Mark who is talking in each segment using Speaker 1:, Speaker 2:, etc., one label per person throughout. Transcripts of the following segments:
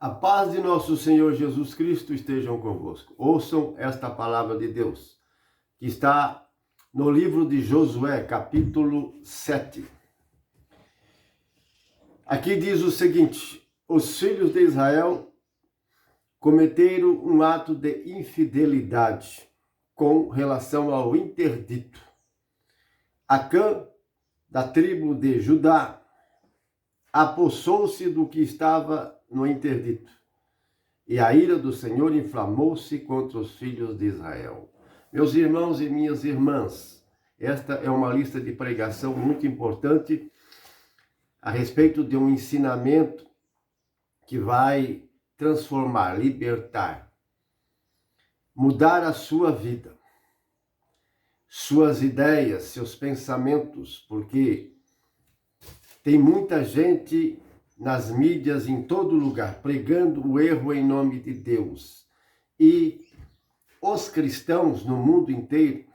Speaker 1: A paz de nosso Senhor Jesus Cristo estejam convosco. Ouçam esta palavra de Deus, que está no livro de Josué, capítulo 7. Aqui diz o seguinte: os filhos de Israel cometeram um ato de infidelidade com relação ao interdito. Acã, da tribo de Judá, apossou-se do que estava no interdito, e a ira do Senhor inflamou-se contra os filhos de Israel. Meus irmãos e minhas irmãs, esta é uma lista de pregação muito importante a respeito de um ensinamento que vai transformar, libertar, mudar a sua vida, suas ideias, seus pensamentos, porque tem muita gente nas mídias, em todo lugar, pregando o erro em nome de Deus. E os cristãos no mundo inteiro,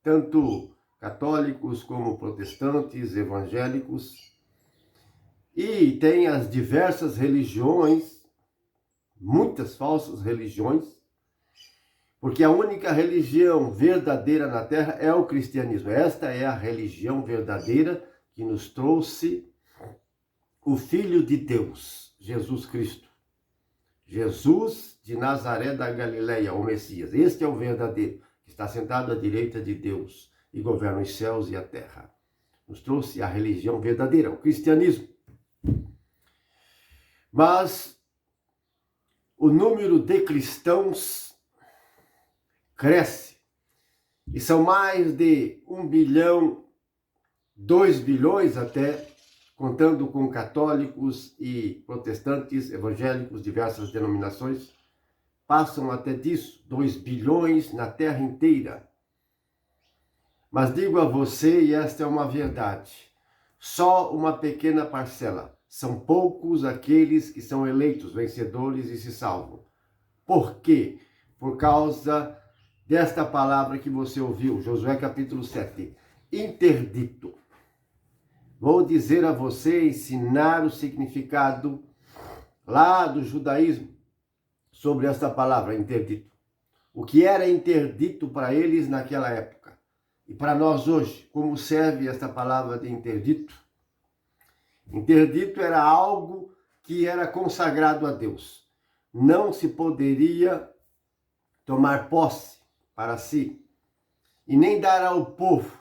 Speaker 1: tanto católicos como protestantes, evangélicos, e tem as diversas religiões, muitas falsas religiões, porque a única religião verdadeira na Terra é o cristianismo. Esta é a religião verdadeira que nos trouxe o Filho de Deus, Jesus Cristo. Jesus de Nazaré da Galileia, o Messias. Este é o verdadeiro, que está sentado à direita de Deus e governa os céus e a terra. Nos trouxe a religião verdadeira, o cristianismo. Mas o número de cristãos cresce. E são mais de 1 bilhão, 2 bilhões até, contando com católicos e protestantes, evangélicos, diversas denominações, passam até disso, 2 bilhões na terra inteira. Mas digo a você, e esta é uma verdade, só uma pequena parcela, são poucos aqueles que são eleitos, vencedores e se salvam. Por quê? Por causa desta palavra que você ouviu, Josué capítulo 7, interdito. Vou dizer a você, ensinar o significado lá do judaísmo sobre esta palavra, interdito. O que era interdito para eles naquela época. E para nós hoje, como serve esta palavra de interdito? Interdito era algo que era consagrado a Deus. Não se poderia tomar posse para si e nem dar ao povo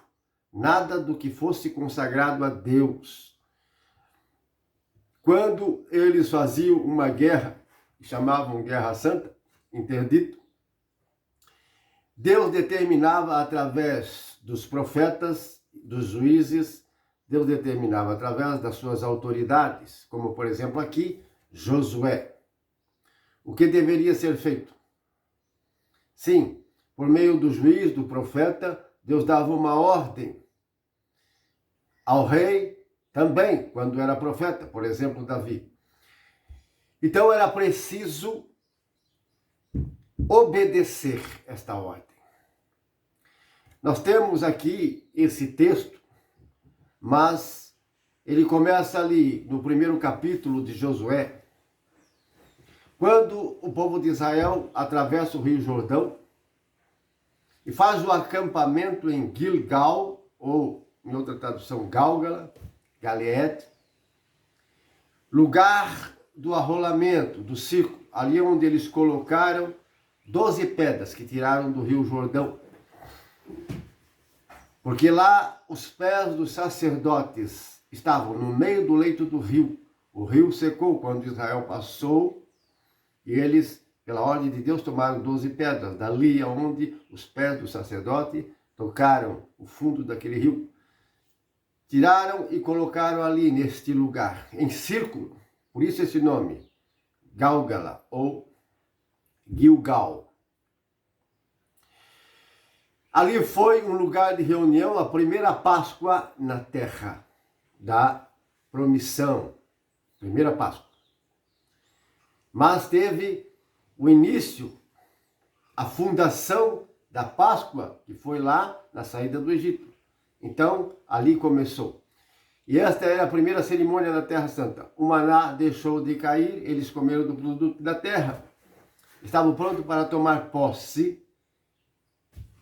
Speaker 1: nada do que fosse consagrado a Deus. Quando eles faziam uma guerra, chamavam Guerra Santa, interdito, Deus determinava através dos profetas, dos juízes, Deus determinava através das suas autoridades, como por exemplo aqui, Josué, o que deveria ser feito. Sim, por meio do juiz, do profeta, Deus dava uma ordem ao rei também, quando era profeta, por exemplo, Davi. Então era preciso obedecer esta ordem. Nós temos aqui esse texto, mas ele começa ali no primeiro capítulo de Josué, quando o povo de Israel atravessa o Rio Jordão e faz o acampamento em Gilgal, ou em outra tradução, Gálgala, Galeed, lugar do arrolamento, do círculo, ali onde eles colocaram 12 pedras que tiraram do Rio Jordão. Porque lá os pés dos sacerdotes estavam no meio do leito do rio. O rio secou quando Israel passou e eles, pela ordem de Deus, tomaram 12 pedras, dali onde os pés do sacerdote tocaram o fundo daquele rio. Tiraram e colocaram ali, neste lugar, em círculo, por isso esse nome, Gálgala ou Gilgal. Ali foi um lugar de reunião, a primeira Páscoa na terra, da promissão, primeira Páscoa. Mas teve o início, a fundação da Páscoa, que foi lá na saída do Egito. Então, ali começou. E esta era a primeira cerimônia na Terra Santa. O maná deixou de cair, eles comeram do produto da terra. Estavam prontos para tomar posse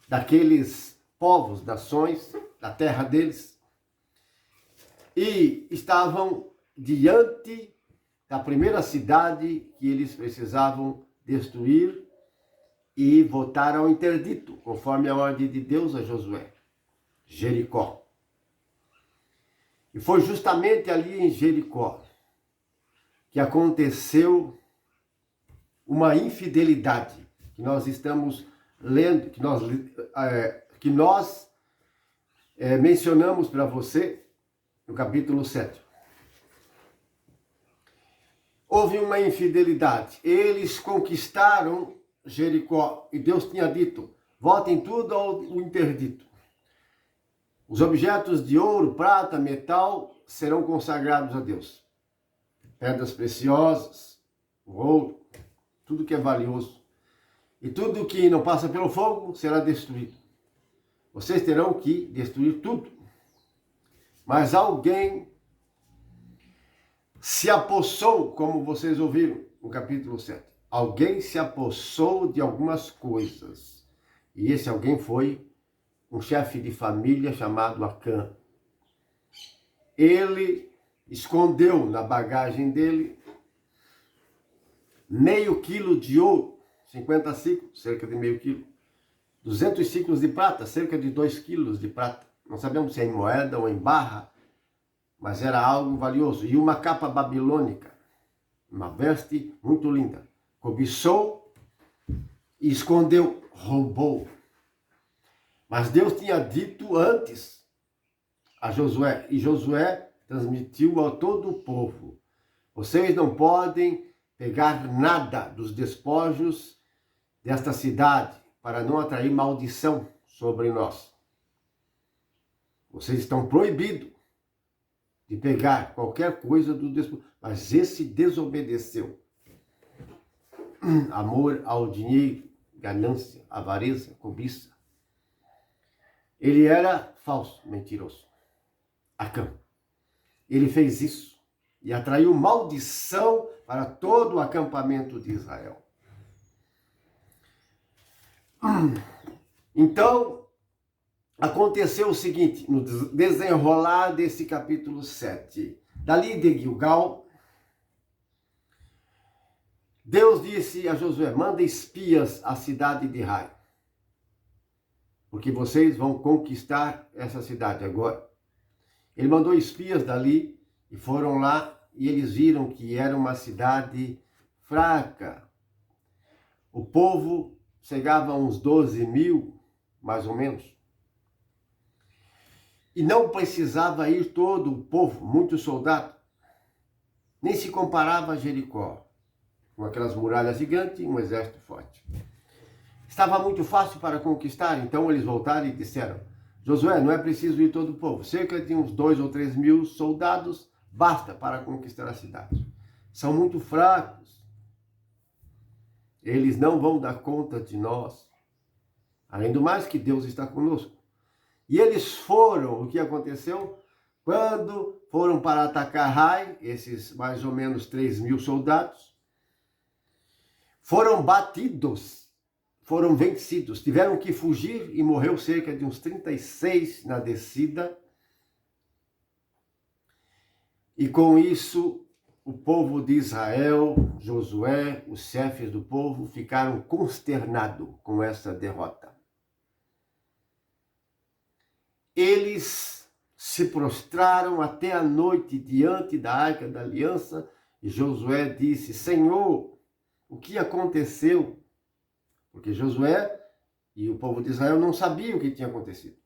Speaker 1: daqueles povos, nações, da terra deles. E estavam diante da primeira cidade que eles precisavam destruir e votaram ao interdito, conforme a ordem de Deus a Josué, Jericó. E foi justamente ali em Jericó que aconteceu uma infidelidade que nós estamos lendo, que nós mencionamos para você no capítulo 7. Houve uma infidelidade. Eles conquistaram Jericó e Deus tinha dito: votem tudo ao interdito. Os objetos de ouro, prata, metal serão consagrados a Deus. Pedras preciosas, o ouro, tudo que é valioso. E tudo que não passa pelo fogo será destruído. Vocês terão que destruir tudo. Mas alguém se apossou, como vocês ouviram no capítulo 7. Alguém se apossou de algumas coisas. E esse alguém foi um chefe de família chamado Acã. Ele escondeu na bagagem dele meio quilo de ouro, 50 ciclos, cerca de meio quilo. 200 ciclos de prata, cerca de 2 quilos de prata. Não sabemos se é em moeda ou em barra, mas era algo valioso. E uma capa babilônica, uma veste muito linda. Cobiçou e escondeu, roubou. Mas Deus tinha dito antes a Josué, e Josué transmitiu a todo o povo: vocês não podem pegar nada dos despojos desta cidade para não atrair maldição sobre nós. Vocês estão proibidos de pegar qualquer coisa do despojo. Mas esse desobedeceu. Amor ao dinheiro, ganância, avareza, cobiça. Ele era falso, mentiroso. Acã. Ele fez isso e atraiu maldição para todo o acampamento de Israel. Então, aconteceu o seguinte, no desenrolar desse capítulo 7. Dali de Gilgal, Deus disse a Josué: manda espias à cidade de Ai, porque vocês vão conquistar essa cidade agora. Ele mandou espias dali e foram lá e eles viram que era uma cidade fraca. O povo chegava a uns 12 mil, mais ou menos. E não precisava ir todo o povo, muitos soldados. Nem se comparava a Jericó, com aquelas muralhas gigantes e um exército forte. Estava muito fácil para conquistar, então eles voltaram e disseram: Josué, não é preciso ir todo o povo. Cerca de uns 2 ou 3 mil soldados basta para conquistar a cidade. São muito fracos. Eles não vão dar conta de nós. Além do mais que Deus está conosco. E eles foram, o que aconteceu? Quando foram para atacar Ai, esses mais ou menos 3 mil soldados, foram batidos, foram vencidos, tiveram que fugir e morreu cerca de uns 36 na descida. E com isso, o povo de Israel, Josué, os chefes do povo, ficaram consternados com essa derrota. Eles se prostraram até a noite diante da Arca da Aliança e Josué disse: Senhor, o que aconteceu? Porque Josué e o povo de Israel não sabiam o que tinha acontecido.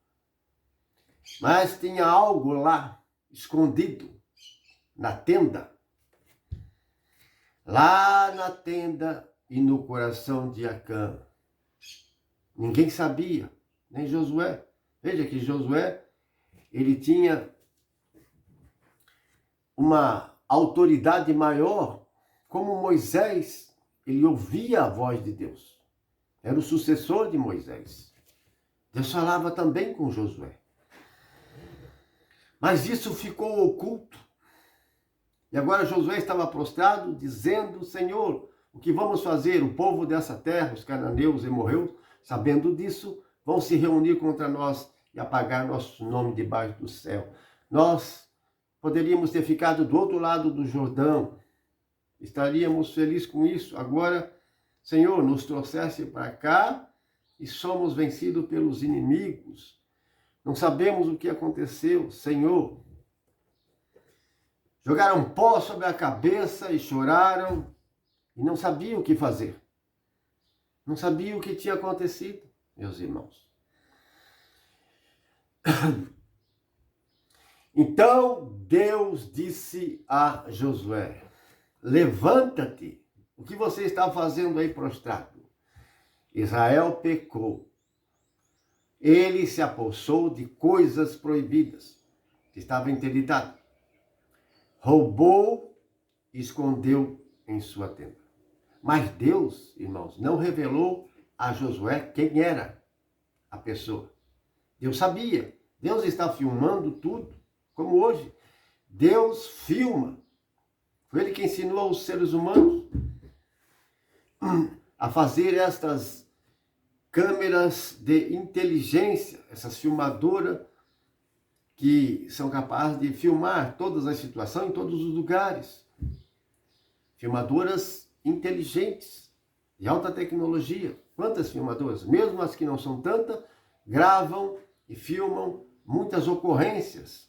Speaker 1: Mas tinha algo lá, escondido, na tenda. Lá na tenda e no coração de Acã. Ninguém sabia, nem Josué. Veja que Josué, ele tinha uma autoridade maior. Como Moisés, ele ouvia a voz de Deus. Era o sucessor de Moisés. Deus falava também com Josué. Mas isso ficou oculto. E agora Josué estava prostrado, dizendo: Senhor, o que vamos fazer? O povo dessa terra, os cananeus e amorreus, sabendo disso, vão se reunir contra nós e apagar nosso nome debaixo do céu. Nós poderíamos ter ficado do outro lado do Jordão. Estaríamos felizes com isso. Agora, Senhor, nos trouxesse para cá e somos vencidos pelos inimigos. Não sabemos o que aconteceu, Senhor. Jogaram pó sobre a cabeça e choraram e não sabiam o que fazer. Não sabiam o que tinha acontecido, meus irmãos. Então Deus disse a Josué: levanta-te. O que você está fazendo aí prostrado? Israel pecou. Ele se apossou de coisas proibidas, que estava interditado. Roubou e escondeu em sua tenda. Mas Deus, irmãos, não revelou a Josué quem era a pessoa. Deus sabia. Deus está filmando tudo, como hoje. Deus filma. Foi Ele que ensinou aos seres humanos a fazer estas câmeras de inteligência, essas filmadoras que são capazes de filmar todas as situações em todos os lugares. Filmadoras inteligentes, de alta tecnologia. Quantas filmadoras? Mesmo as que não são tantas, gravam e filmam muitas ocorrências.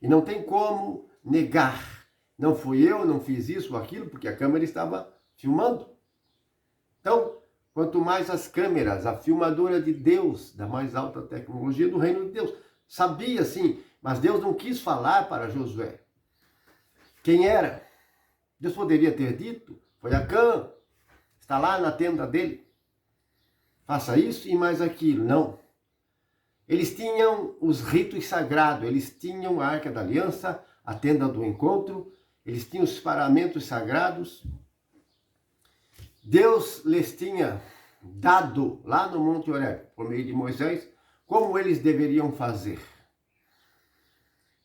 Speaker 1: E não tem como negar. Não fui eu, não fiz isso ou aquilo, porque a câmera estava filmando. Então, quanto mais as câmeras, a filmadora de Deus, da mais alta tecnologia do reino de Deus. Sabia sim, mas Deus não quis falar para Josué quem era. Deus poderia ter dito: foi Acã, está lá na tenda dele, faça isso e mais aquilo. Não. Eles tinham os ritos sagrados, eles tinham a Arca da Aliança, a tenda do encontro, eles tinham os paramentos sagrados. Deus lhes tinha dado lá no Monte Horebe, por meio de Moisés, como eles deveriam fazer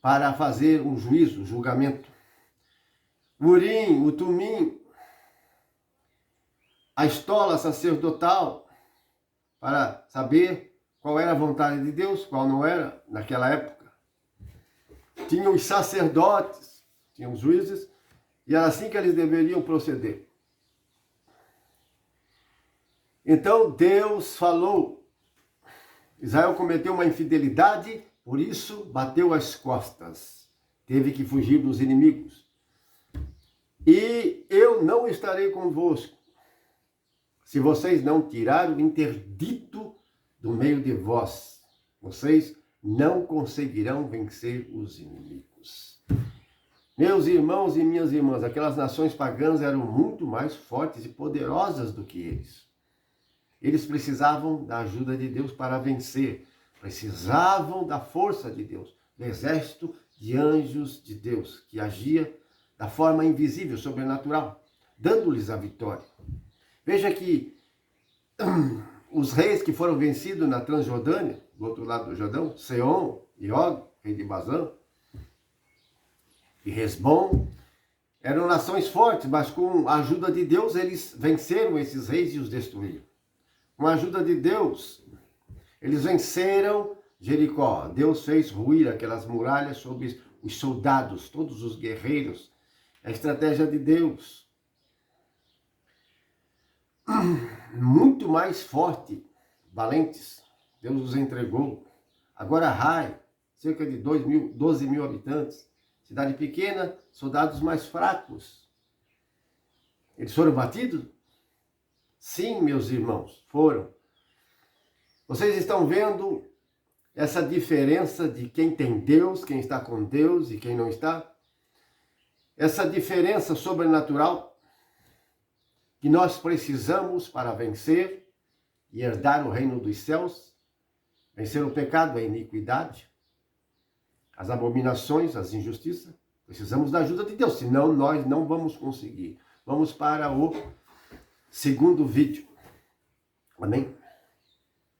Speaker 1: para fazer um juízo, um julgamento. O Urim, o Tumim, a estola sacerdotal, para saber qual era a vontade de Deus, qual não era naquela época. Tinham os sacerdotes, tinham os juízes, e era assim que eles deveriam proceder. Então Deus falou, Israel cometeu uma infidelidade, por isso bateu as costas, teve que fugir dos inimigos. E eu não estarei convosco, se vocês não tirarem o interdito do meio de vós. Vocês não conseguirão vencer os inimigos. Meus irmãos e minhas irmãs, aquelas nações pagãs eram muito mais fortes e poderosas do que eles. Eles precisavam da ajuda de Deus para vencer. Precisavam da força de Deus, do exército de anjos de Deus, que agia da forma invisível, sobrenatural, dando-lhes a vitória. Veja que os reis que foram vencidos na Transjordânia, do outro lado do Jordão, Seom e Og, rei de Bazã, e Resbom, eram nações fortes, mas com a ajuda de Deus eles venceram esses reis e os destruíram. Com a ajuda de Deus, eles venceram Jericó. Deus fez ruir aquelas muralhas sobre os soldados, todos os guerreiros. A estratégia de Deus. Muito mais forte, valentes, Deus os entregou. Agora Rai, cerca de 12 mil habitantes, cidade pequena, soldados mais fracos. Eles foram batidos? Sim, meus irmãos, foram. Vocês estão vendo essa diferença de quem tem Deus, quem está com Deus e quem não está? Essa diferença sobrenatural que nós precisamos para vencer e herdar o reino dos céus, vencer o pecado, a iniquidade, as abominações, as injustiças. Precisamos da ajuda de Deus, senão nós não vamos conseguir. Vamos para o segundo vídeo. Amém?